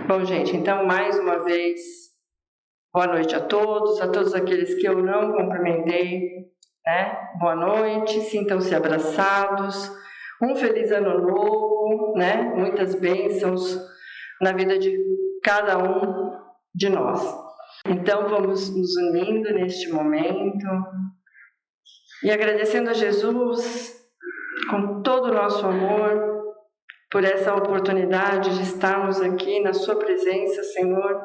Bom, gente, então, mais uma vez, boa noite a todos aqueles que eu não cumprimentei, né? Boa noite, sintam-se abraçados, um feliz ano novo, né? Muitas bênçãos na vida de cada um de nós. Então, vamos nos unindo neste momento e agradecendo a Jesus com todo o nosso amor por essa oportunidade de estarmos aqui na sua presença, Senhor,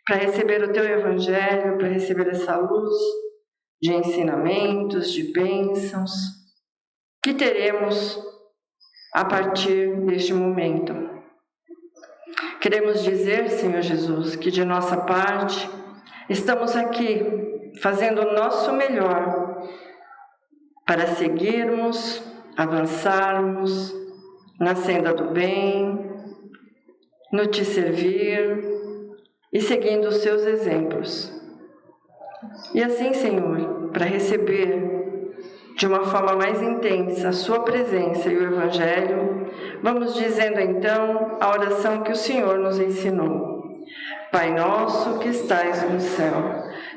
para receber o teu evangelho, para receber essa luz de ensinamentos, de bênçãos que teremos a partir deste momento. Queremos dizer, Senhor Jesus, que de nossa parte estamos aqui fazendo o nosso melhor para seguirmos, avançarmos na senda do bem, no te servir e seguindo os seus exemplos. E assim, Senhor, para receber de uma forma mais intensa a sua presença e o Evangelho, vamos dizendo então a oração que o Senhor nos ensinou. Pai nosso que estais no céu,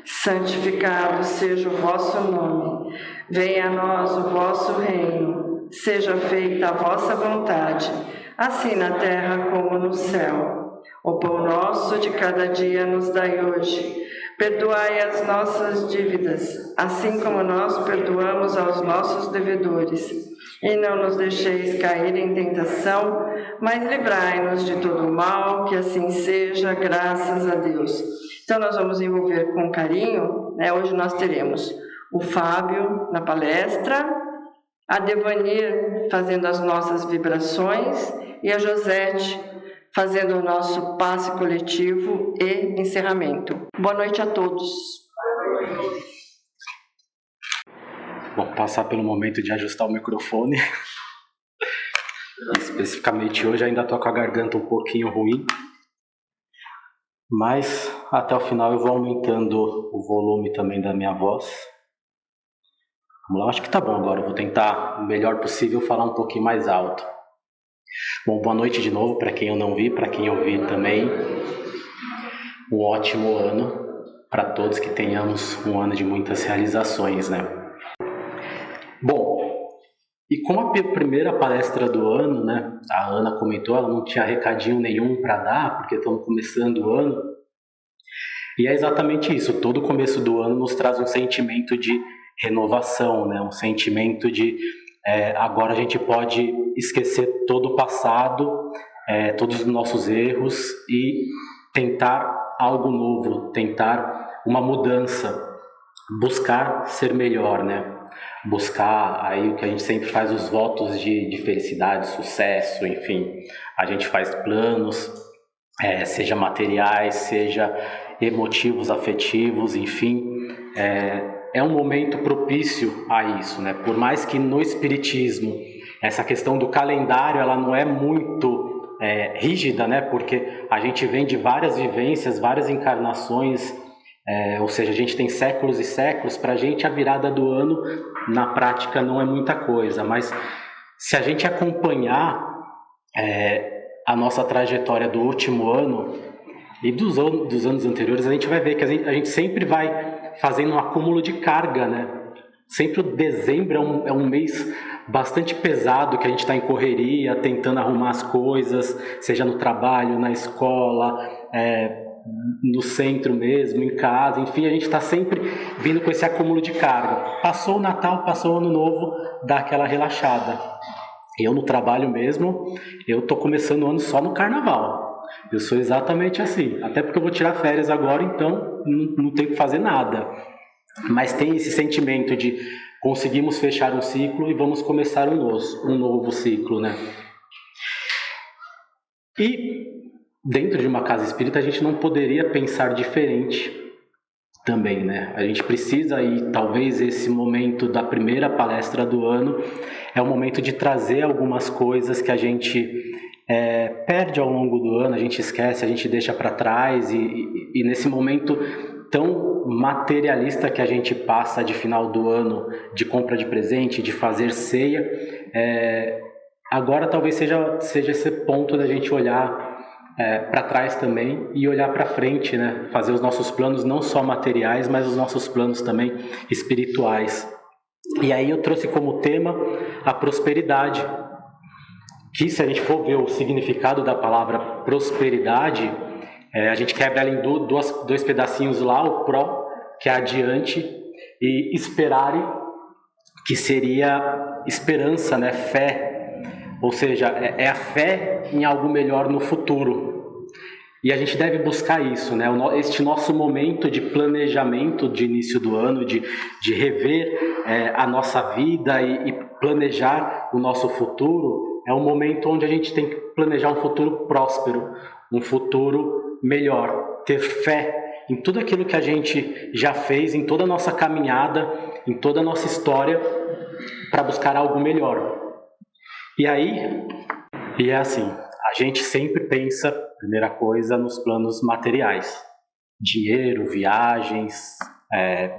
santificado seja o vosso nome. Venha a nós o vosso reino. Seja feita a vossa vontade, assim na terra como no céu. O pão nosso de cada dia nos dai hoje. Perdoai as nossas dívidas, assim como nós perdoamos aos nossos devedores. E não nos deixeis cair em tentação, mas livrai-nos de todo o mal, que assim seja, graças a Deus. Então nós vamos envolver com carinho, né? Hoje nós teremos o Fábio na palestra, a Devanir fazendo as nossas vibrações e a Josete fazendo o nosso passe coletivo e encerramento. Boa noite a todos. Bom, passar pelo momento de ajustar o microfone. Especificamente hoje ainda estou com a garganta um pouquinho ruim, mas até o final eu vou aumentando o volume também da minha voz. Vamos lá, acho que tá bom agora, eu vou tentar o melhor possível falar um pouquinho mais alto. Bom, boa noite de novo para quem eu não vi, para quem eu vi também. Um ótimo ano para todos, que tenhamos um ano de muitas realizações, né? Bom, e como a primeira palestra do ano, né, a Ana comentou, ela não tinha recadinho nenhum para dar, porque estamos começando o ano. E é exatamente isso, todo começo do ano nos traz um sentimento de renovação, né? Um sentimento de agora a gente pode esquecer todo o passado, todos os nossos erros e tentar algo novo, tentar uma mudança, buscar ser melhor, né? Buscar aí o que a gente sempre faz, os votos de felicidade, sucesso, enfim, a gente faz planos, seja materiais, seja emotivos, afetivos, enfim, é um momento propício a isso, né? Por mais que no espiritismo essa questão do calendário ela não é muito rígida, né? Porque a gente vem de várias vivências, várias encarnações, ou seja, a gente tem séculos e séculos. Para a gente a virada do ano na prática não é muita coisa, mas se a gente acompanhar a nossa trajetória do último ano e dos anos anteriores, a gente vai ver que a gente sempre vai fazendo um acúmulo de carga, né? Sempre o dezembro é um mês bastante pesado, que a gente está em correria, tentando arrumar as coisas, seja no trabalho, na escola, no centro mesmo, em casa, enfim, a gente está sempre vindo com esse acúmulo de carga. Passou o Natal, passou o Ano Novo, dá aquela relaxada. Eu no trabalho mesmo, eu estou começando o ano só no Carnaval. Eu sou exatamente assim, até porque eu vou tirar férias agora, então não tenho que fazer nada. Mas tem esse sentimento de conseguimos fechar um ciclo e vamos começar um novo ciclo, né? E dentro de uma casa espírita a gente não poderia pensar diferente também, né? A gente precisa, e talvez esse momento da primeira palestra do ano é o momento de trazer algumas coisas que a gente perde ao longo do ano, a gente esquece, a gente deixa para trás, e nesse momento tão materialista que a gente passa de final do ano, de compra de presente, de fazer ceia, agora talvez seja esse ponto da gente olhar para trás também e olhar para frente, né? Fazer os nossos planos não só materiais, mas os nossos planos também espirituais. E aí eu trouxe como tema a prosperidade, que se a gente for ver o significado da palavra prosperidade, a gente quebra ela em dois pedacinhos lá, o pró, que é adiante, e esperare, que seria esperança, né? Fé. Ou seja, é a fé em algo melhor no futuro. E a gente deve buscar isso, né? Este nosso momento de planejamento de início do ano, de rever a nossa vida e planejar o nosso futuro, é um momento onde a gente tem que planejar um futuro próspero, um futuro melhor, ter fé em tudo aquilo que a gente já fez, em toda a nossa caminhada, em toda a nossa história, para buscar algo melhor. E é assim, a gente sempre pensa, primeira coisa, nos planos materiais. Dinheiro, viagens,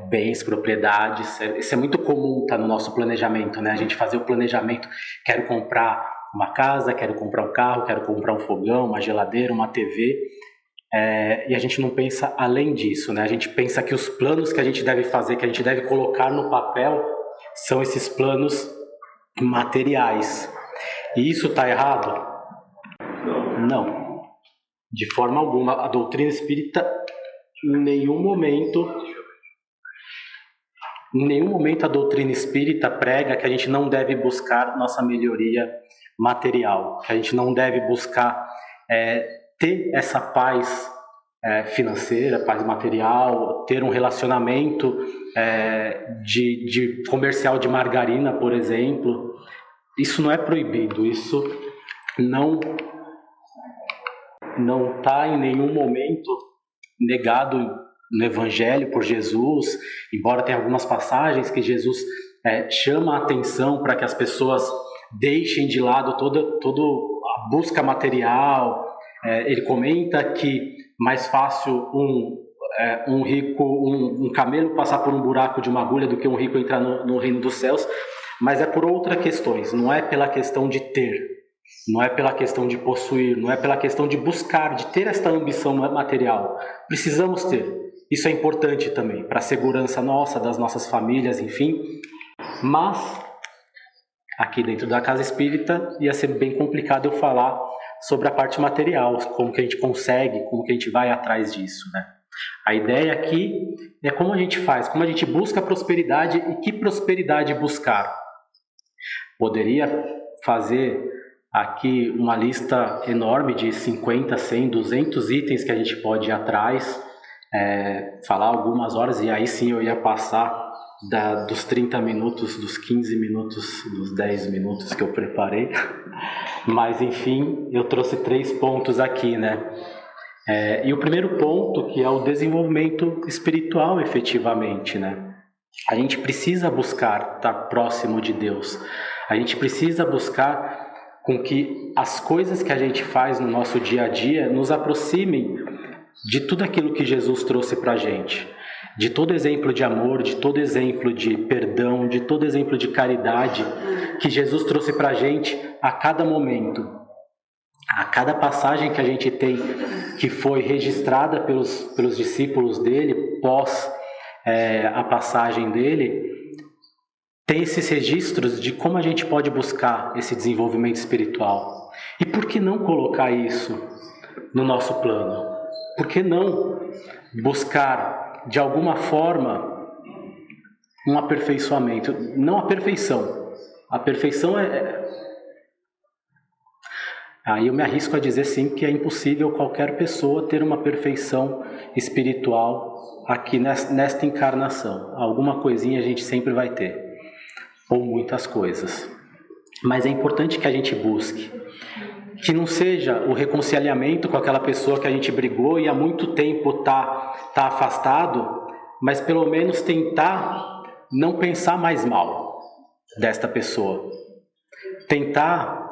bens, propriedades. Isso é muito comum, tá no nosso planejamento, né? A gente fazer o planejamento, quero comprar uma casa, quero comprar um carro, quero comprar um fogão, uma geladeira, uma TV. E a gente não pensa além disso, né? A gente pensa que os planos que a gente deve fazer, que a gente deve colocar no papel, são esses planos materiais. E isso está errado? Não. De forma alguma. A doutrina espírita, em nenhum momento a doutrina espírita prega que a gente não deve buscar nossa melhoria material, que a gente não deve buscar ter essa paz financeira, paz material, ter um relacionamento de comercial de margarina, por exemplo. Isso não é proibido, isso não está em nenhum momento negado no Evangelho por Jesus, embora tenha algumas passagens que Jesus chama a atenção para que as pessoas deixem de lado toda a busca material. Ele comenta que mais fácil um camelo passar por um buraco de uma agulha do que um rico entrar no reino dos céus. Mas é por outras questões, não é pela questão de ter, não é pela questão de possuir, não é pela questão de buscar, de ter esta ambição material. Precisamos ter, isso é importante também, para a segurança nossa, das nossas famílias, enfim. Mas, aqui dentro da Casa Espírita, ia ser bem complicado eu falar sobre a parte material, como que a gente consegue, como que a gente vai atrás disso, né? A ideia aqui é como a gente faz, como a gente busca a prosperidade e que prosperidade buscar. Poderia fazer aqui uma lista enorme de 50, 100, 200 itens que a gente pode ir atrás, falar algumas horas, e aí sim eu ia passar dos 30 minutos, dos 15 minutos, dos 10 minutos que eu preparei. Mas enfim, eu trouxe 3 pontos aqui, né? E o primeiro ponto, que é o desenvolvimento espiritual, efetivamente, né? A gente precisa buscar estar próximo de Deus. A gente precisa buscar com que as coisas que a gente faz no nosso dia a dia nos aproximem de tudo aquilo que Jesus trouxe para a gente. De todo exemplo de amor, de todo exemplo de perdão, de todo exemplo de caridade que Jesus trouxe para a gente a cada momento. A cada passagem que a gente tem, que foi registrada pelos discípulos dele, pós a passagem dele, tem esses registros de como a gente pode buscar esse desenvolvimento espiritual. E por que não colocar isso no nosso plano? Por que não buscar, de alguma forma, um aperfeiçoamento? Não a perfeição. A perfeição Aí eu me arrisco a dizer sim que é impossível qualquer pessoa ter uma perfeição espiritual aqui nesta encarnação. Alguma coisinha a gente sempre vai ter, ou muitas coisas. Mas é importante que a gente busque, que não seja o reconciliamento com aquela pessoa que a gente brigou e há muito tempo tá afastado, mas pelo menos tentar não pensar mais mal desta pessoa. Tentar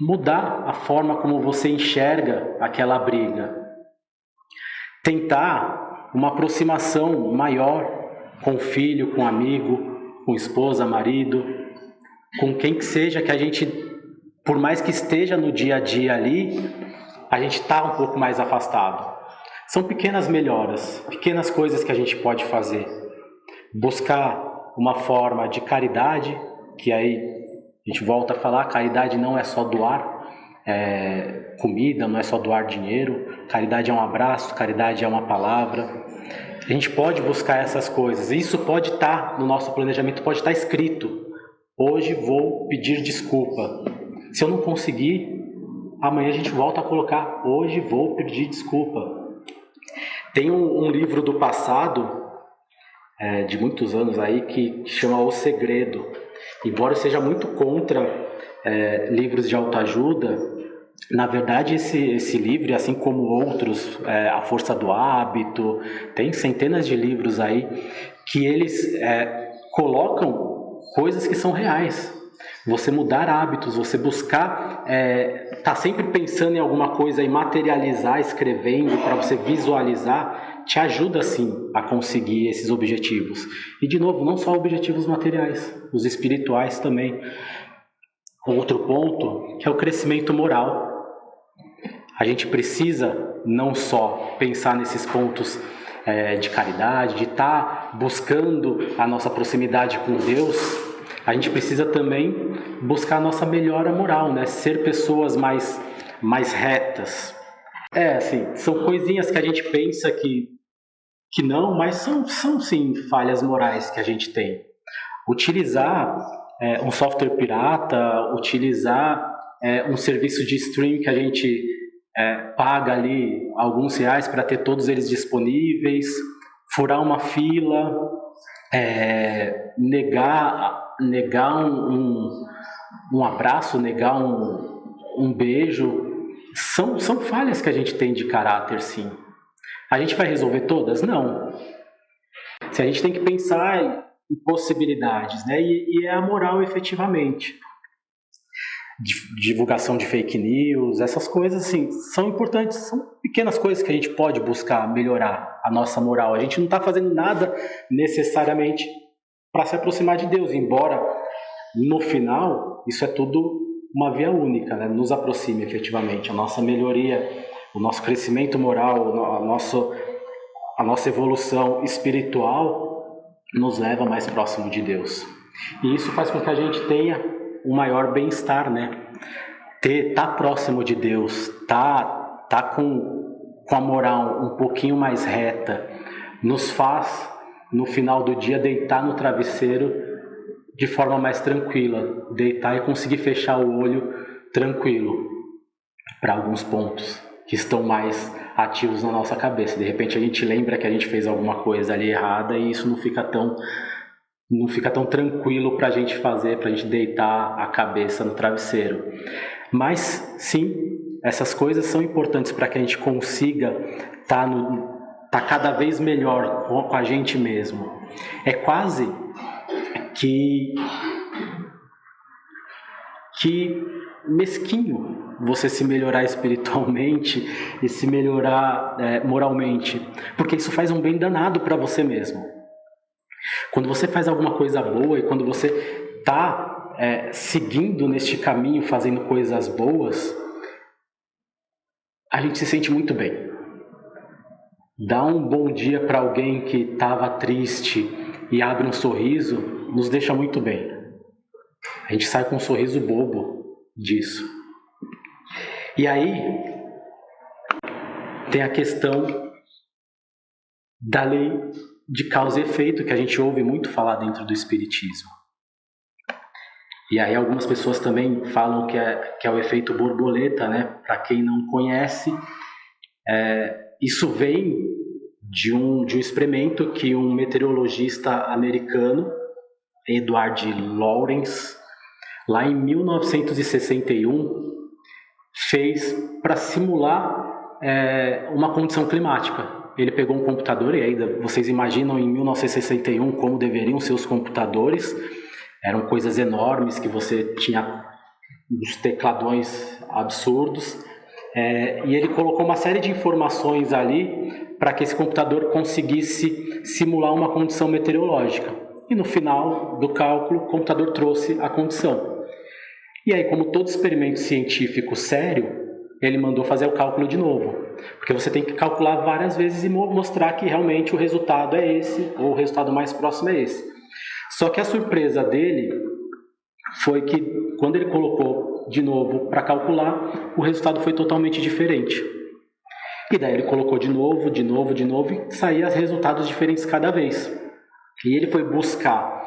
mudar a forma como você enxerga aquela briga. Tentar uma aproximação maior com o filho, com o amigo, com esposa, marido, com quem que seja que a gente, por mais que esteja no dia a dia ali, a gente está um pouco mais afastado. São pequenas melhoras, pequenas coisas que a gente pode fazer. Buscar uma forma de caridade, que aí a gente volta a falar, caridade não é só doar comida, não é só doar dinheiro, caridade é um abraço, caridade é uma palavra. A gente pode buscar essas coisas, isso pode estar no nosso planejamento, pode estar escrito. Hoje vou pedir desculpa. Se eu não conseguir, amanhã a gente volta a colocar, hoje vou pedir desculpa. Tem um livro do passado, de muitos anos aí, que chama O Segredo. Embora eu seja muito contra livros de autoajuda, na verdade esse livro, assim como outros, A Força do Hábito, tem centenas de livros aí que eles colocam coisas que são reais. Você mudar hábitos, você buscar, tá sempre pensando em alguma coisa e materializar, escrevendo para você visualizar, te ajuda sim a conseguir esses objetivos. E de novo, não só objetivos materiais, os espirituais também. Outro ponto que é o crescimento moral. A gente precisa não só pensar nesses pontos de caridade, de estar buscando a nossa proximidade com Deus, a gente precisa também buscar a nossa melhora moral, né? Ser pessoas mais retas. Assim, são coisinhas que a gente pensa que não, mas são sim falhas morais que a gente tem. Utilizar um software pirata, utilizar um serviço de stream que a gente paga ali alguns reais para ter todos eles disponíveis, furar uma fila, negar um abraço, negar um beijo, são falhas que a gente tem de caráter, sim. A gente vai resolver todas? Não. Se a gente tem que pensar em possibilidades, né? E é a moral efetivamente. Divulgação de fake news, essas coisas assim, são importantes, são pequenas coisas que a gente pode buscar melhorar a nossa moral. A gente não está fazendo nada necessariamente para se aproximar de Deus, embora no final isso é tudo uma via única, né? Nos aproxime efetivamente. A nossa melhoria, o nosso crescimento moral, a nossa evolução espiritual nos leva mais próximo de Deus. E isso faz com que a gente tenha um maior bem-estar, né? Tá próximo de Deus, tá com a moral um pouquinho mais reta, nos faz, no final do dia, deitar no travesseiro de forma mais tranquila, deitar e conseguir fechar o olho tranquilo para alguns pontos que estão mais ativos na nossa cabeça. De repente a gente lembra que a gente fez alguma coisa ali errada e isso não fica tão tranquilo para a gente fazer, para a gente deitar a cabeça no travesseiro. Mas, sim, essas coisas são importantes para que a gente consiga tá cada vez melhor com a gente mesmo. É quase que mesquinho você se melhorar espiritualmente e se melhorar moralmente, porque isso faz um bem danado para você mesmo. Quando você faz alguma coisa boa e quando você está seguindo neste caminho, fazendo coisas boas, a gente se sente muito bem. Dar um bom dia para alguém que estava triste e abre um sorriso, nos deixa muito bem. A gente sai com um sorriso bobo disso. E aí, tem a questão da lei de causa e efeito, que a gente ouve muito falar dentro do Espiritismo. E aí algumas pessoas também falam que é o efeito borboleta, né? Para quem não conhece, isso vem de um experimento que um meteorologista americano, Edward Lorenz, lá em 1961, fez para simular uma condição climática. Ele pegou um computador, e aí vocês imaginam em 1961 como deveriam ser os computadores. Eram coisas enormes que você tinha uns tecladões absurdos. E ele colocou uma série de informações ali para que esse computador conseguisse simular uma condição meteorológica. E no final do cálculo, o computador trouxe a condição. E aí, como todo experimento científico sério, ele mandou fazer o cálculo de novo, porque você tem que calcular várias vezes e mostrar que realmente o resultado é esse, ou o resultado mais próximo é esse. Só que a surpresa dele foi que quando ele colocou de novo para calcular, o resultado foi totalmente diferente. E daí ele colocou de novo, e saía resultados diferentes cada vez. E ele foi buscar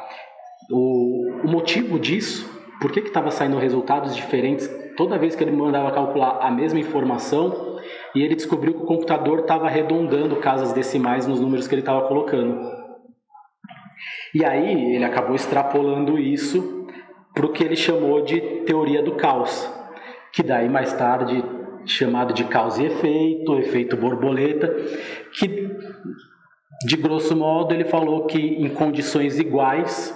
o motivo disso, por que estava saindo resultados diferentes toda vez que ele mandava calcular a mesma informação, e ele descobriu que o computador estava arredondando casas decimais nos números que ele estava colocando. E aí ele acabou extrapolando isso para o que ele chamou de teoria do caos, que daí mais tarde chamado de causa e efeito borboleta, que de grosso modo ele falou que em condições iguais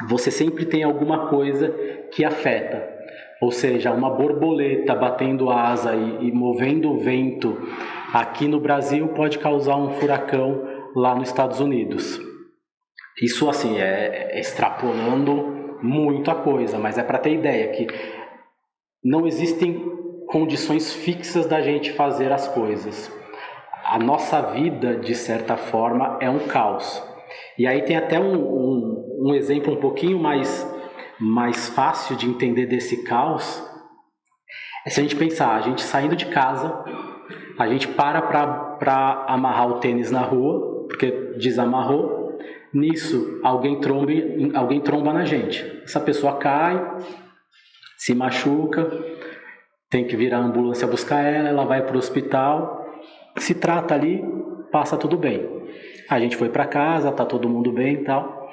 você sempre tem alguma coisa que afeta. Ou seja, uma borboleta batendo asa e movendo o vento aqui no Brasil pode causar um furacão lá nos Estados Unidos. Isso assim é extrapolando muito a coisa, mas é para ter ideia que não existem condições fixas da gente fazer as coisas. A nossa vida, de certa forma, é um caos. E aí tem até um exemplo um pouquinho mais fácil de entender desse caos. É se a gente pensar, a gente saindo de casa, a gente para amarrar o tênis na rua, porque desamarrou. Nisso, alguém tromba na gente. Essa pessoa cai, se machuca, tem que vir a ambulância buscar ela vai para o hospital, se trata ali, passa tudo bem. A gente foi para casa, tá todo mundo bem e tal.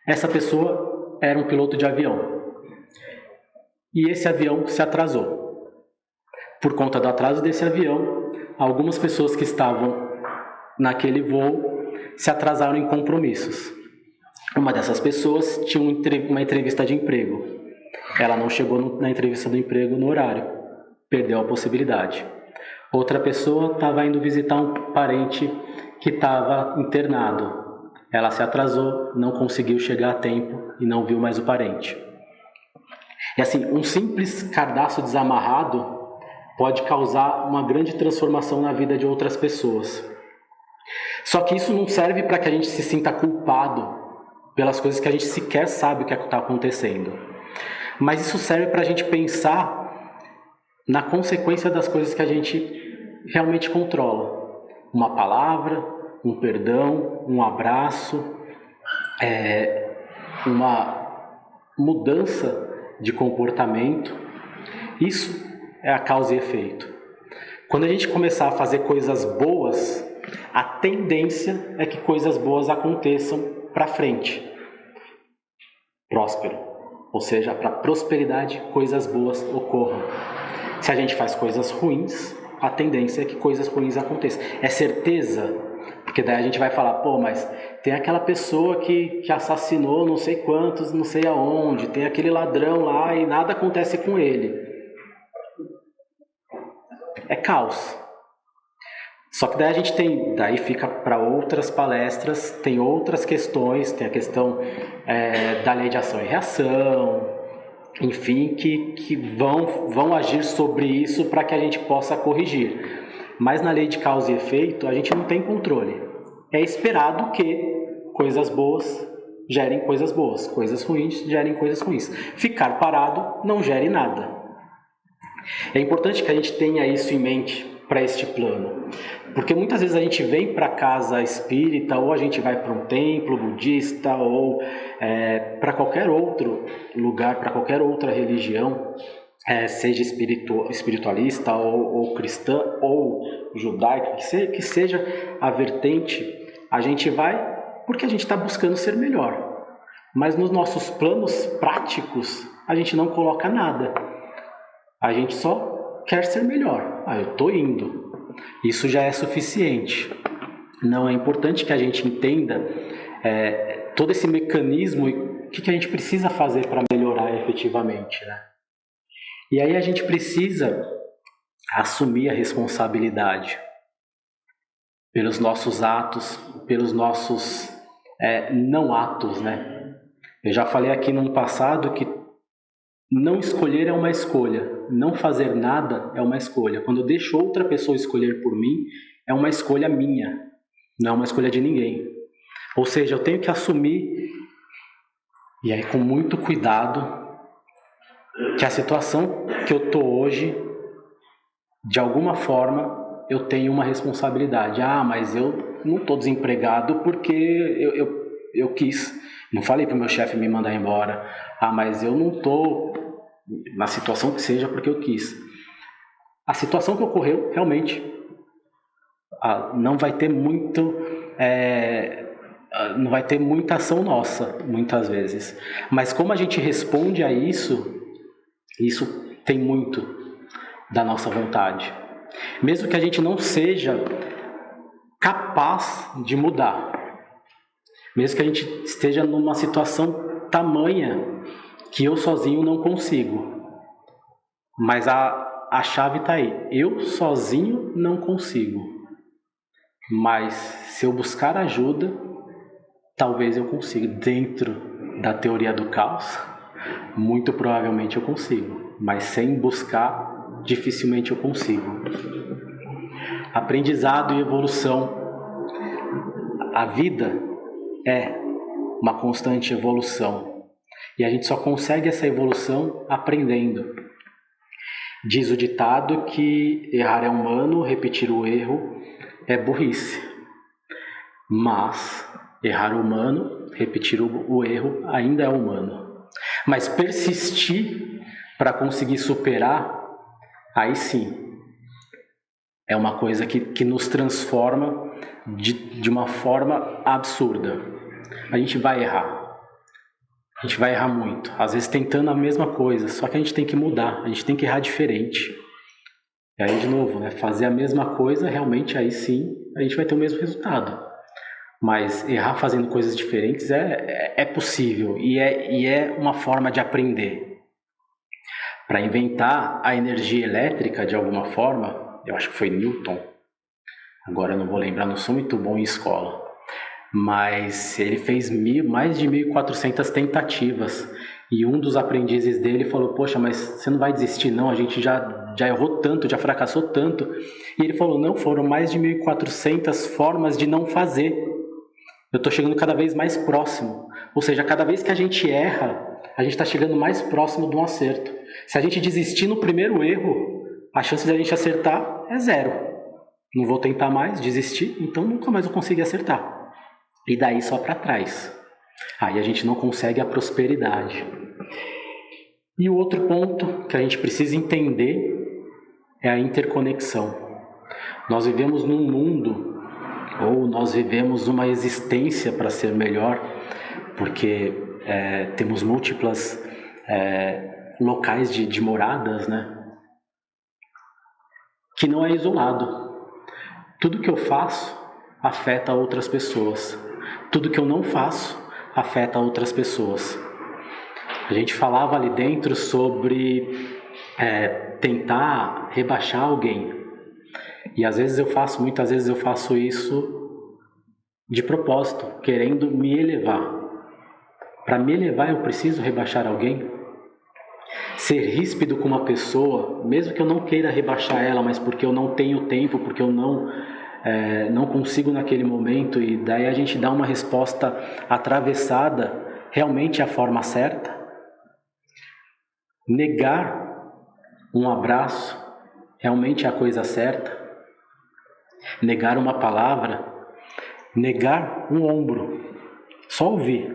Essa pessoa era um piloto de avião. E esse avião se atrasou. Por conta do atraso desse avião, algumas pessoas que estavam naquele voo se atrasaram em compromissos. Uma dessas pessoas tinha uma entrevista de emprego. Ela não chegou na entrevista do emprego no horário, perdeu a possibilidade. Outra pessoa estava indo visitar um parente que estava internado. Ela se atrasou, não conseguiu chegar a tempo e não viu mais o parente. E assim, um simples cadastro desamarrado pode causar uma grande transformação na vida de outras pessoas. Só que isso não serve para que a gente se sinta culpado pelas coisas que a gente sequer sabe o que está acontecendo. Mas isso serve para a gente pensar na consequência das coisas que a gente realmente controla. Uma palavra, um perdão, um abraço, uma mudança de comportamento. Isso é a causa e efeito. Quando a gente começar a fazer coisas boas, a tendência é que coisas boas aconteçam para frente. Próspero. Ou seja, para a prosperidade, coisas boas ocorram. Se a gente faz coisas ruins, a tendência é que coisas ruins aconteçam. É certeza? Porque daí a gente vai falar, pô, mas tem aquela pessoa que assassinou não sei quantos, não sei aonde, tem aquele ladrão lá e nada acontece com ele. É caos. Só que daí a gente daí fica para outras palestras, tem outras questões, tem a questão da lei de ação e reação, enfim, que vão agir sobre isso para que a gente possa corrigir. Mas na lei de causa e efeito, a gente não tem controle. É esperado que coisas boas gerem coisas boas, coisas ruins gerem coisas ruins. Ficar parado não gere nada. É importante que a gente tenha isso em mente para este plano, porque muitas vezes a gente vem para a casa espírita, ou a gente vai para um templo budista, ou para qualquer outro lugar, para qualquer outra religião, seja espiritualista, ou cristã, ou judaica, que seja a vertente, a gente vai porque a gente está buscando ser melhor. Mas nos nossos planos práticos, a gente não coloca nada. A gente só quer ser melhor. Eu estou indo. Isso já é suficiente. Não, é importante que a gente entenda todo esse mecanismo e o que a gente precisa fazer para melhorar efetivamente, né? E aí a gente precisa assumir a responsabilidade pelos nossos atos, pelos nossos não atos, né? Eu já falei aqui no passado que não escolher é uma escolha, não fazer nada é uma escolha. Quando eu deixo outra pessoa escolher por mim, é uma escolha minha, não é uma escolha de ninguém. Ou seja, eu tenho que assumir, e aí com muito cuidado, que a situação que eu estou hoje, de alguma forma, eu tenho uma responsabilidade. Mas eu não estou desempregado porque eu quis. Não falei para o meu chefe me mandar embora. Mas eu não estou na situação que seja porque eu quis. A situação que ocorreu, realmente, não vai ter não vai ter muita ação nossa, muitas vezes. Mas como a gente responde a isso tem muito da nossa vontade. Mesmo que a gente não seja capaz de mudar. Mesmo que a gente esteja numa situação tamanha que eu sozinho não consigo. Mas a chave está aí. Eu sozinho não consigo. Mas se eu buscar ajuda, talvez eu consiga. Dentro da teoria do caos, muito provavelmente eu consigo. Mas sem buscar, dificilmente eu consigo. Aprendizado e evolução. A vida é uma constante evolução. E a gente só consegue essa evolução aprendendo. Diz o ditado que errar é humano, repetir o erro é burrice. Mas errar é humano, repetir o erro ainda é humano. Mas persistir para conseguir superar, aí sim, é uma coisa que nos transforma de uma forma absurda. A gente vai errar. A gente vai errar muito. Às vezes tentando a mesma coisa, só que a gente tem que mudar. A gente tem que errar diferente. E aí, de novo, fazer a mesma coisa, realmente, aí sim, a gente vai ter o mesmo resultado. Mas errar fazendo coisas diferentes é possível. E é uma forma de aprender. Para inventar a energia elétrica, de alguma forma, eu acho que foi Newton. Agora eu não vou lembrar, não sou muito bom em escola. Mas ele fez mais de 1.400 tentativas. E um dos aprendizes dele falou, poxa, mas você não vai desistir não, a gente já errou tanto, já fracassou tanto. E ele falou, não, foram mais de 1.400 formas de não fazer. Eu estou chegando cada vez mais próximo. Ou seja, cada vez que a gente erra, a gente está chegando mais próximo de um acerto. Se a gente desistir no primeiro erro, a chance de a gente acertar é 0. Não vou tentar mais, desistir, então nunca mais vou conseguir acertar. E daí só para trás. Aí a gente não consegue a prosperidade. E o outro ponto que a gente precisa entender é a interconexão. Nós vivemos num mundo, ou nós vivemos uma existência para ser melhor, porque temos múltiplas locais de moradas, que não é isolado. Tudo que eu faço afeta outras pessoas. Tudo que eu não faço afeta outras pessoas. A gente falava ali dentro sobre tentar rebaixar alguém. E muitas vezes eu faço isso de propósito, querendo me elevar. Para me elevar eu preciso rebaixar alguém? Ser ríspido com uma pessoa, mesmo que eu não queira rebaixar ela, mas porque eu não tenho tempo, porque eu não consigo naquele momento, e daí a gente dá uma resposta atravessada, realmente é a forma certa? Negar um abraço realmente é a coisa certa? Negar uma palavra? Negar um ombro? Só ouvir.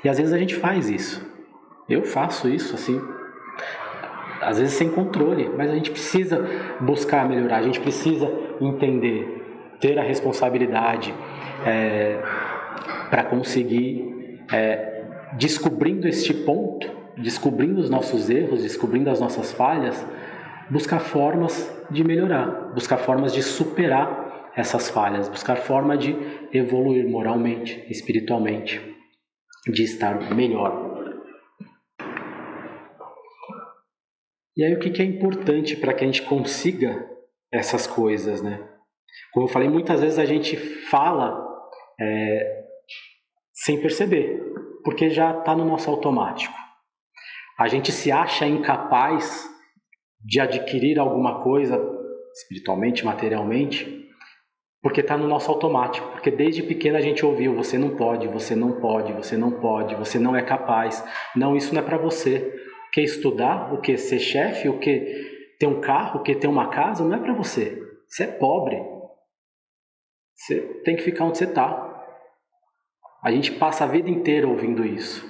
E às vezes a gente faz isso. Eu faço isso assim, às vezes sem controle, mas a gente precisa buscar melhorar, a gente precisa entender, ter a responsabilidade para conseguir, descobrindo este ponto, descobrindo os nossos erros, descobrindo as nossas falhas, buscar formas de melhorar, buscar formas de superar essas falhas, buscar forma de evoluir moralmente, espiritualmente, de estar melhor. E aí o que é importante para que a gente consiga essas coisas, Como eu falei, muitas vezes a gente fala sem perceber, porque já está no nosso automático. A gente se acha incapaz de adquirir alguma coisa, espiritualmente, materialmente, porque está no nosso automático. Porque desde pequeno a gente ouviu: você não pode, você não pode, você não pode, você não é capaz. Não, isso não é para você. O que estudar, o que ser chefe, o que ter um carro, o que ter uma casa, não é para você. Você é pobre. Você tem que ficar onde você está. A gente passa a vida inteira ouvindo isso.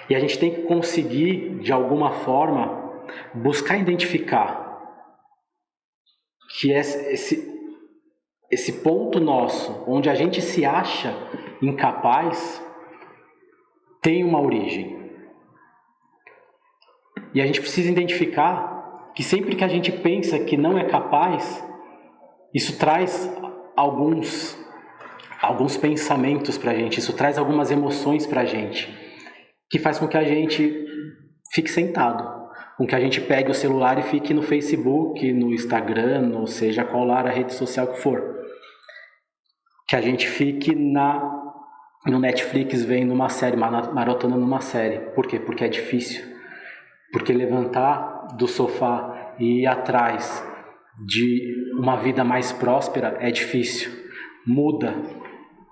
E a gente tem que conseguir, de alguma forma, buscar identificar que esse ponto nosso, onde a gente se acha incapaz, tem uma origem. E a gente precisa identificar que sempre que a gente pensa que não é capaz, isso traz alguns pensamentos para a gente, isso traz algumas emoções para a gente, que faz com que a gente fique sentado, com que a gente pegue o celular e fique no Facebook, no Instagram, ou seja, qual lá a rede social que for. Que a gente fique no Netflix vendo uma série, maratonando uma série. Por quê? Porque é difícil. Porque levantar do sofá e ir atrás de uma vida mais próspera é difícil. Muda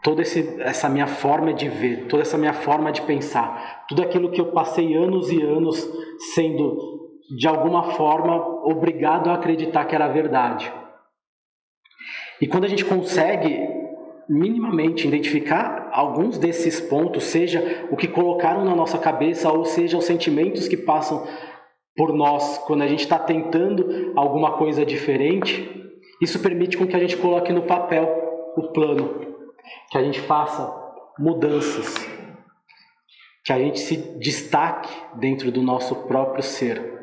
toda essa minha forma de ver, toda essa minha forma de pensar, tudo aquilo que eu passei anos e anos sendo, de alguma forma, obrigado a acreditar que era verdade. E quando a gente consegue minimamente identificar alguns desses pontos, seja o que colocaram na nossa cabeça, ou seja, os sentimentos que passam por nós quando a gente está tentando alguma coisa diferente, isso permite com que a gente coloque no papel o plano, que a gente faça mudanças, que a gente se destaque dentro do nosso próprio ser.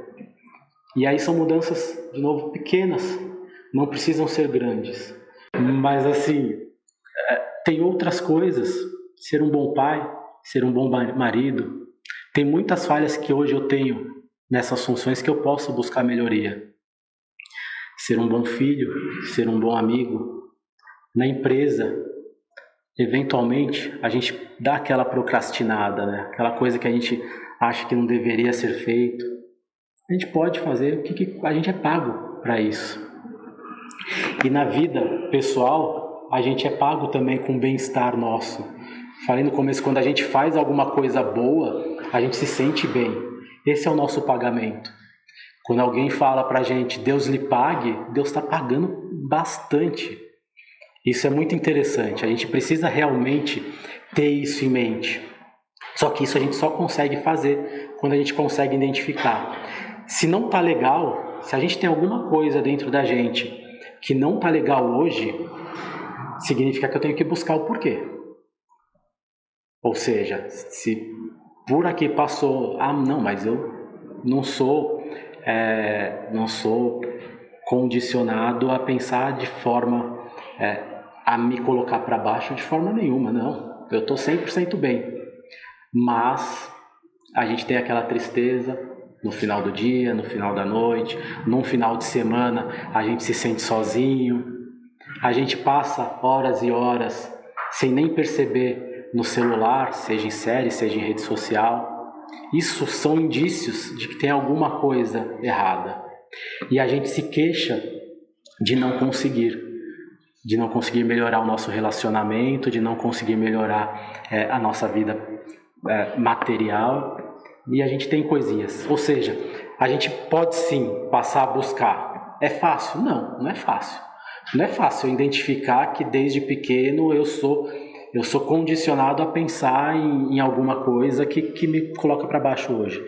E aí são mudanças, de novo, pequenas, não precisam ser grandes. Mas assim, tem outras coisas, ser um bom pai, ser um bom marido. Tem muitas falhas que hoje eu tenho nessas funções que eu posso buscar melhoria. Ser um bom filho, ser um bom amigo. Na empresa, eventualmente, a gente dá aquela procrastinada, né? Aquela coisa que a gente acha que não deveria ser feito. A gente pode fazer, porque a gente é pago para isso. E na vida pessoal, a gente é pago também com o bem-estar nosso. Falei no começo, quando a gente faz alguma coisa boa, a gente se sente bem. Esse é o nosso pagamento. Quando alguém fala pra gente, Deus lhe pague, Deus está pagando bastante. Isso é muito interessante. A gente precisa realmente ter isso em mente. Só que isso a gente só consegue fazer quando a gente consegue identificar. Se não está legal, se a gente tem alguma coisa dentro da gente que não está legal hoje, significa que eu tenho que buscar o porquê. Ou seja, se por aqui passou, não, mas eu não sou condicionado a pensar de forma, a me colocar para baixo de forma nenhuma, não. Eu estou 100% bem. Mas a gente tem aquela tristeza no final do dia, no final da noite, num final de semana a gente se sente sozinho, a gente passa horas e horas sem nem perceber no celular, seja em série, seja em rede social. Isso são indícios de que tem alguma coisa errada. E a gente se queixa de não conseguir melhorar o nosso relacionamento, de não conseguir melhorar a nossa vida material. E a gente tem coisinhas, ou seja, a gente pode sim passar a buscar. É fácil? Não, não é fácil. Não é fácil eu identificar que desde pequeno eu sou condicionado a pensar em alguma coisa que me coloca para baixo hoje.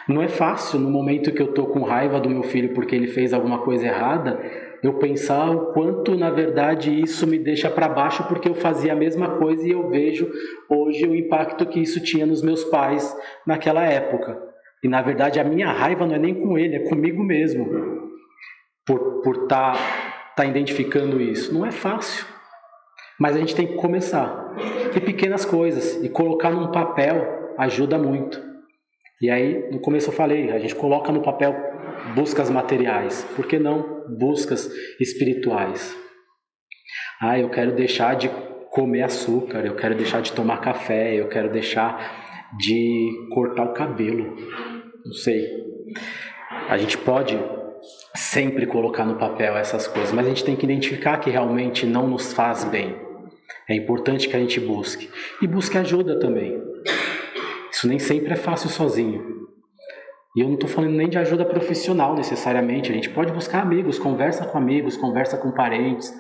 Não é fácil no momento que eu estou com raiva do meu filho porque ele fez alguma coisa errada, eu pensar o quanto, na verdade, isso me deixa para baixo porque eu fazia a mesma coisa e eu vejo hoje o impacto que isso tinha nos meus pais naquela época. E, na verdade, a minha raiva não é nem com ele, é comigo mesmo, por tá identificando isso. Não é fácil, mas a gente tem que começar. E pequenas coisas, e colocar num papel ajuda muito. E aí, no começo eu falei, a gente coloca no papel buscas materiais, por que não buscas espirituais? Eu quero deixar de comer açúcar, eu quero deixar de tomar café, eu quero deixar de cortar o cabelo. Não sei. A gente pode sempre colocar no papel essas coisas, mas a gente tem que identificar que realmente não nos faz bem. É importante que a gente busque. E busque ajuda também. Isso nem sempre é fácil sozinho. E eu não estou falando nem de ajuda profissional necessariamente. A gente pode buscar amigos, conversa com parentes.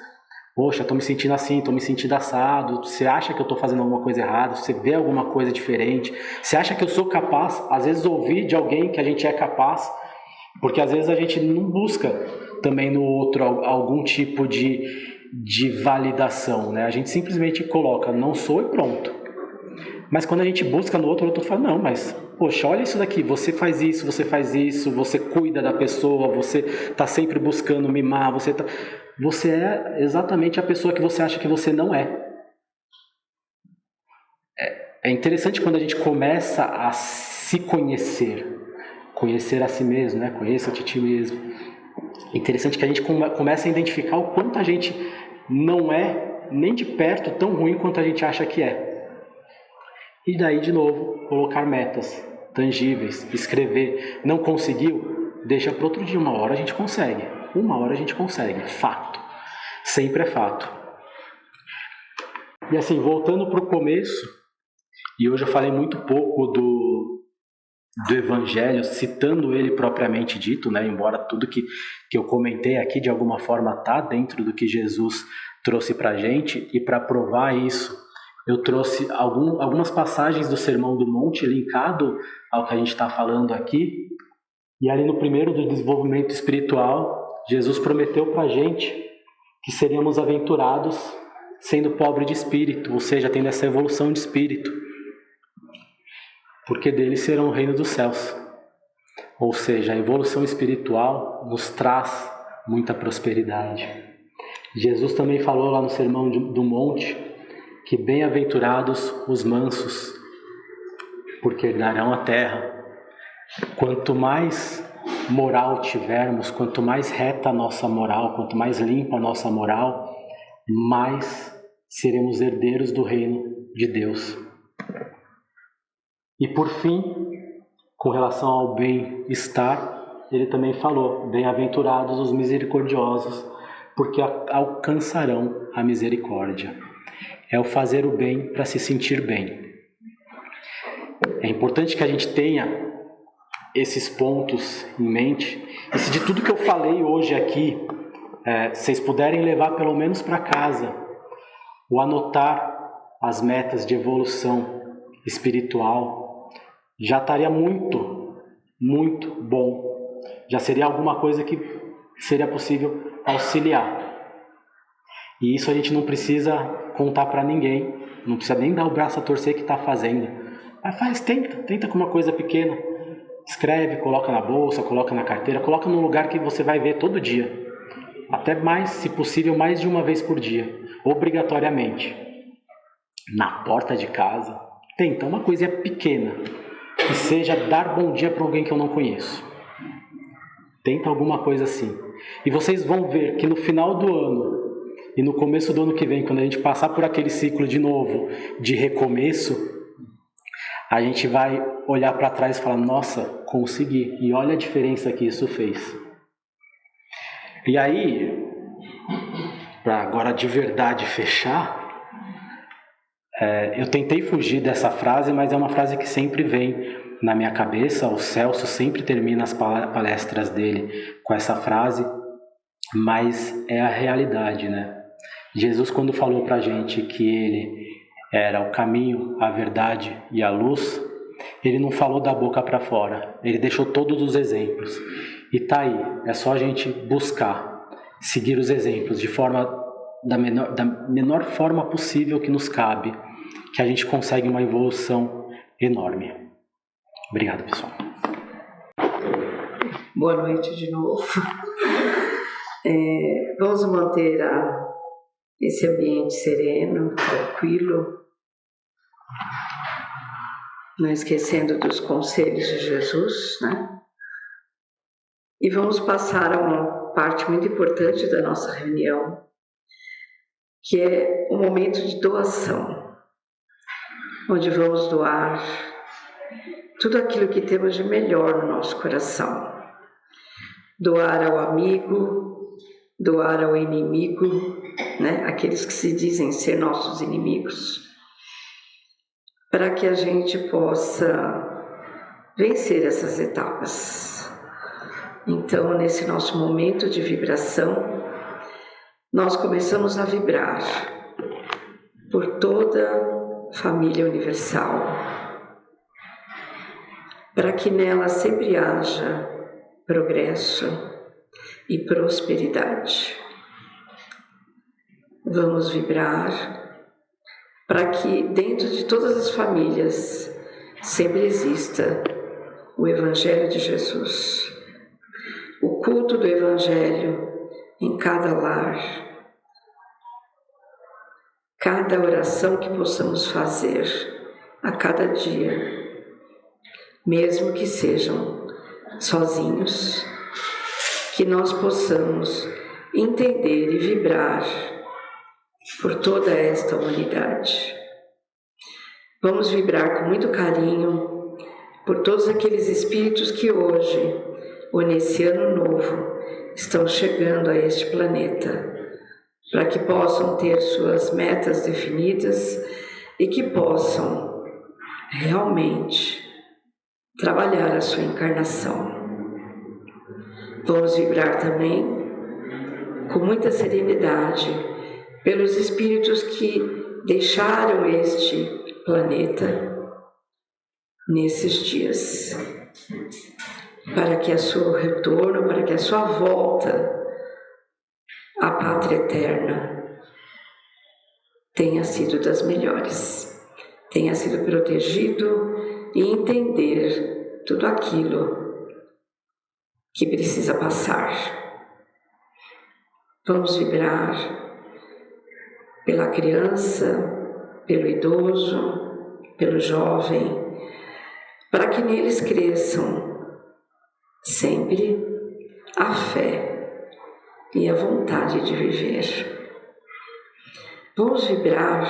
Poxa, estou me sentindo assim, estou me sentindo assado. Você acha que eu estou fazendo alguma coisa errada? Você vê alguma coisa diferente? Você acha que eu sou capaz? Às vezes ouvir de alguém que a gente é capaz, porque às vezes a gente não busca também no outro algum tipo de validação, né? A gente simplesmente coloca, não sou e pronto. Mas quando a gente busca no outro, o outro fala, não, mas, poxa, olha isso daqui, você faz isso, você cuida da pessoa, você está sempre buscando mimar, você é exatamente a pessoa que você acha que você não é. É interessante quando a gente começa a se conhecer a si mesmo, né? Conheça-te a ti mesmo. É interessante que a gente comece a identificar o quanto a gente não é nem de perto tão ruim quanto a gente acha que é. E daí, de novo, colocar metas tangíveis, escrever. Não conseguiu? Deixa para outro dia. Uma hora a gente consegue. Fato. Sempre é fato. E assim, voltando para o começo, e hoje eu falei muito pouco do Evangelho, citando ele propriamente dito, né? Embora tudo que eu comentei aqui de alguma forma está dentro do que Jesus trouxe para a gente, e para provar isso, eu trouxe algumas passagens do Sermão do Monte linkado ao que a gente está falando aqui. E ali no primeiro do desenvolvimento espiritual, Jesus prometeu para a gente que seríamos aventurados sendo pobre de espírito, ou seja, tendo essa evolução de espírito, porque deles serão o reino dos céus. Ou seja, a evolução espiritual nos traz muita prosperidade. Jesus também falou lá no Sermão do Monte que bem-aventurados os mansos, porque herdarão a terra. Quanto mais moral tivermos, quanto mais reta a nossa moral, quanto mais limpa a nossa moral, mais seremos herdeiros do reino de Deus. E por fim, com relação ao bem-estar, ele também falou, bem-aventurados os misericordiosos, porque alcançarão a misericórdia. É o fazer o bem para se sentir bem. É importante que a gente tenha esses pontos em mente. E se de tudo que eu falei hoje aqui, vocês puderem levar pelo menos para casa, ou anotar as metas de evolução espiritual, já estaria muito, muito bom. Já seria alguma coisa que seria possível auxiliar. E isso a gente não precisa contar para ninguém, não precisa nem dar o braço a torcer que está fazendo. Mas tenta com uma coisa pequena. Escreve, coloca na bolsa, coloca na carteira, coloca num lugar que você vai ver todo dia. Até mais, se possível, mais de uma vez por dia, obrigatoriamente. Na porta de casa. Tenta uma coisinha pequena, que seja dar bom dia para alguém que eu não conheço. Tenta alguma coisa assim. E vocês vão ver que no final do ano e no começo do ano que vem, quando a gente passar por aquele ciclo de novo, de recomeço, a gente vai olhar para trás e falar, nossa, consegui. E olha a diferença que isso fez. E aí, para agora de verdade fechar, eu tentei fugir dessa frase, mas é uma frase que sempre vem na minha cabeça. O Celso sempre termina as palestras dele com essa frase, mas é a realidade, né? Jesus, quando falou para a gente que ele era o caminho, a verdade e a luz, ele não falou da boca para fora, ele deixou todos os exemplos. E tá aí, é só a gente buscar, seguir os exemplos da menor forma possível que nos cabe, que a gente consegue uma evolução enorme. Obrigado, pessoal. Boa noite de novo. Vamos manter esse ambiente sereno, tranquilo, não esquecendo dos conselhos de Jesus, né? E vamos passar a uma parte muito importante da nossa reunião, que é o momento de doação, onde vamos doar tudo aquilo que temos de melhor no nosso coração. Doar ao amigo, doar ao inimigo, né? Aqueles que se dizem ser nossos inimigos, para que a gente possa vencer essas etapas. Então, nesse nosso momento de vibração, nós começamos a vibrar por toda a família universal, para que nela sempre haja progresso e prosperidade. Vamos vibrar para que dentro de todas as famílias sempre exista o Evangelho de Jesus, o culto do Evangelho em cada lar, cada oração que possamos fazer a cada dia, mesmo que sejam sozinhos, que nós possamos entender e vibrar por toda esta humanidade. Vamos vibrar com muito carinho por todos aqueles espíritos que hoje, ou nesse ano novo, estão chegando a este planeta, para que possam ter suas metas definidas e que possam realmente trabalhar a sua encarnação. Vamos vibrar também com muita serenidade pelos espíritos que deixaram este planeta nesses dias, para que a seu retorno, para que a sua volta à pátria eterna tenha sido das melhores, tenha sido protegido e entender tudo aquilo que precisa passar. Vamos vibrar pela criança, pelo idoso, pelo jovem, para que neles cresçam sempre a fé e a vontade de viver. Vamos vibrar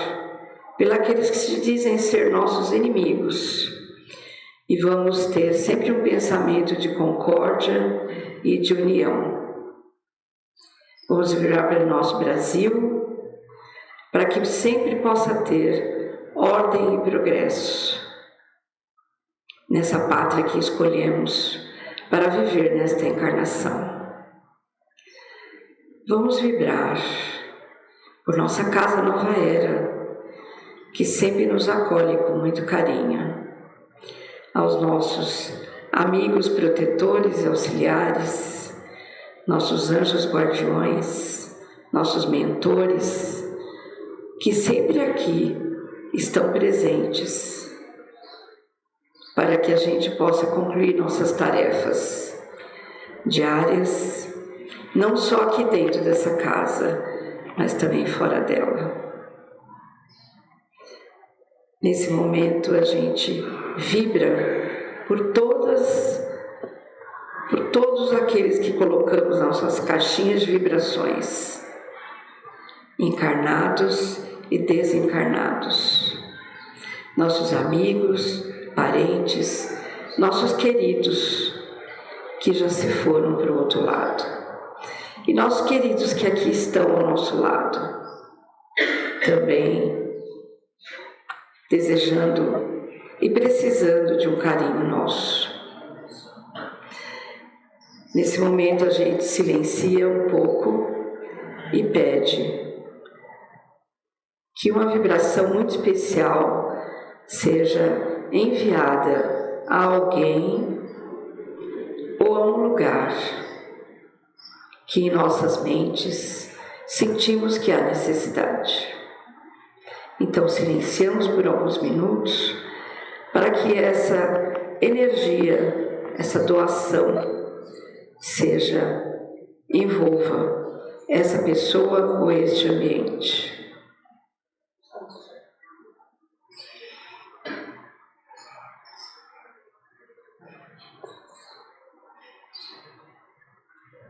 pelos que se dizem ser nossos inimigos e vamos ter sempre um pensamento de concórdia e de união. Vamos vibrar pelo nosso Brasil, para que sempre possa ter ordem e progresso nessa pátria que escolhemos para viver nesta encarnação. Vamos vibrar por nossa casa Nova Era, que sempre nos acolhe com muito carinho, aos nossos amigos protetores e auxiliares, nossos anjos guardiões, nossos mentores, que sempre aqui estão presentes, para que a gente possa concluir nossas tarefas diárias, não só aqui dentro dessa casa, mas também fora dela. Nesse momento a gente vibra por todos aqueles que colocamos nas nossas caixinhas de vibrações, encarnados e desencarnados, nossos amigos, parentes, nossos queridos que já se foram para o outro lado, e nossos queridos que aqui estão ao nosso lado, também desejando e precisando de um carinho nosso. Nesse momento a gente silencia um pouco e pede que uma vibração muito especial seja enviada a alguém ou a um lugar que em nossas mentes sentimos que há necessidade. Então silenciamos por alguns minutos para que essa energia, essa doação envolva essa pessoa ou este ambiente.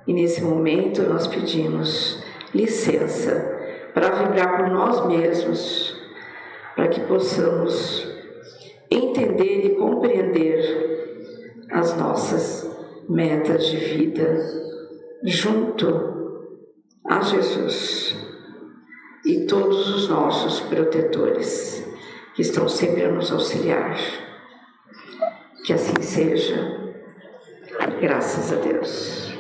E nesse momento nós pedimos licença para vibrar por nós mesmos, para que possamos entender entender e compreender as nossas metas de vida junto a Jesus e todos os nossos protetores que estão sempre a nos auxiliar. Que assim seja, graças a Deus.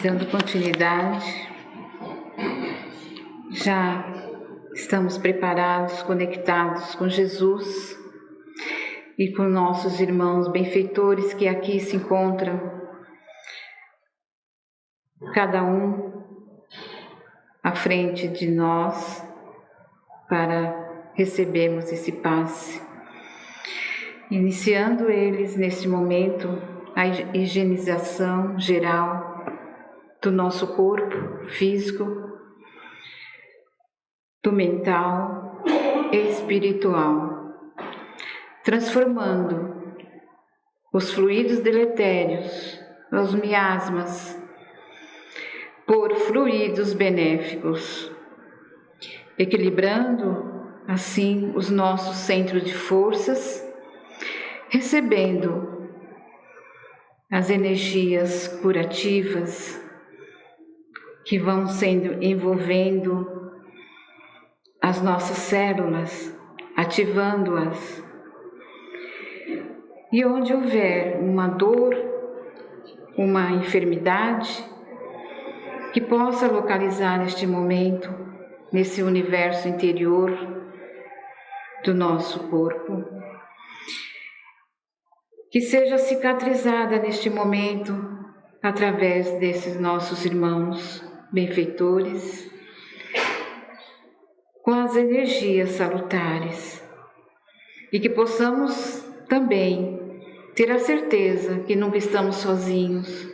Dando continuidade, já estamos preparados, conectados com Jesus e com nossos irmãos benfeitores que aqui se encontram, cada um à frente de nós, para recebermos esse passe. Iniciando eles neste momento a higienização geral do nosso corpo físico, do mental e espiritual, transformando os fluidos deletérios, os miasmas, por fluidos benéficos, equilibrando assim os nossos centros de forças, recebendo as energias curativas que vão sendo envolvendo as nossas células, ativando-as. E onde houver uma dor, uma enfermidade, que possa localizar neste momento, nesse universo interior do nosso corpo, que seja cicatrizada neste momento através desses nossos irmãos benfeitores, com as energias salutares, e que possamos também ter a certeza que nunca estamos sozinhos,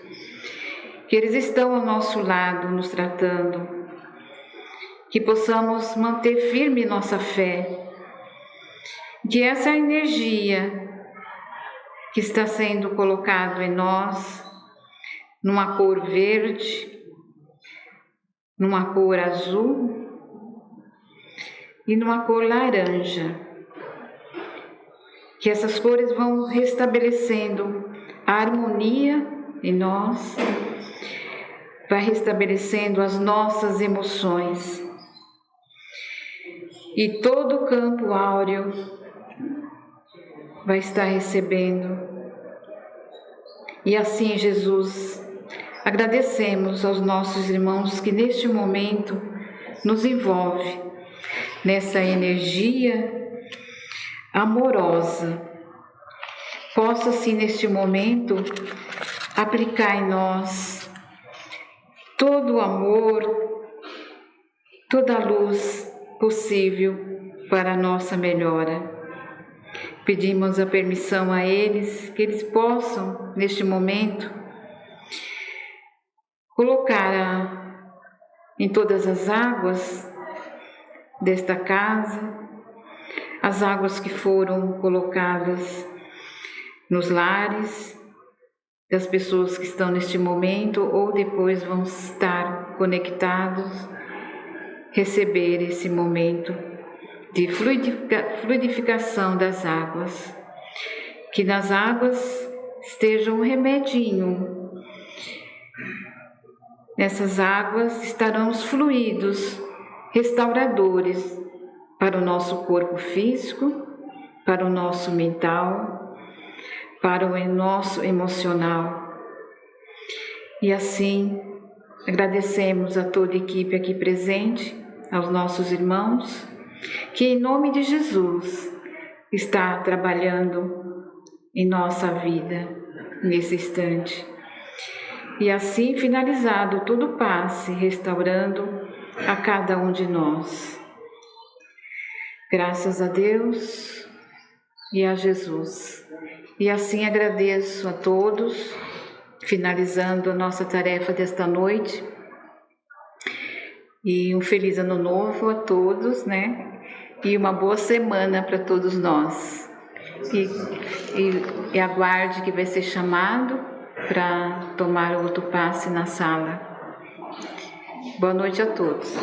que eles estão ao nosso lado nos tratando, que possamos manter firme nossa fé, que essa energia que está sendo colocada em nós, numa cor verde, numa cor azul e numa cor laranja, que essas cores vão restabelecendo a harmonia em nós, vai restabelecendo as nossas emoções, e todo o campo áureo vai estar recebendo. E assim, Jesus, agradecemos aos nossos irmãos que neste momento nos envolve nessa energia amorosa. Possa-se neste momento aplicar em nós todo o amor, toda a luz possível para a nossa melhora. Pedimos a permissão a eles, que eles possam, neste momento, colocar em todas as águas desta casa, as águas que foram colocadas nos lares das pessoas que estão neste momento ou depois vão estar conectados, receber esse momento de fluidificação das águas, que nas águas esteja um remedinho. Nessas águas estarão os fluidos restauradores para o nosso corpo físico, para o nosso mental, para o nosso emocional. E assim, agradecemos a toda a equipe aqui presente, aos nossos irmãos, que em nome de Jesus está trabalhando em nossa vida nesse instante. E assim finalizado todo o passe, restaurando a cada um de nós. Graças a Deus e a Jesus. E assim agradeço a todos, finalizando a nossa tarefa desta noite. E um feliz ano novo a todos, né? E uma boa semana para todos nós. E aguarde que vai ser chamado para tomar outro passe na sala. Boa noite a todos.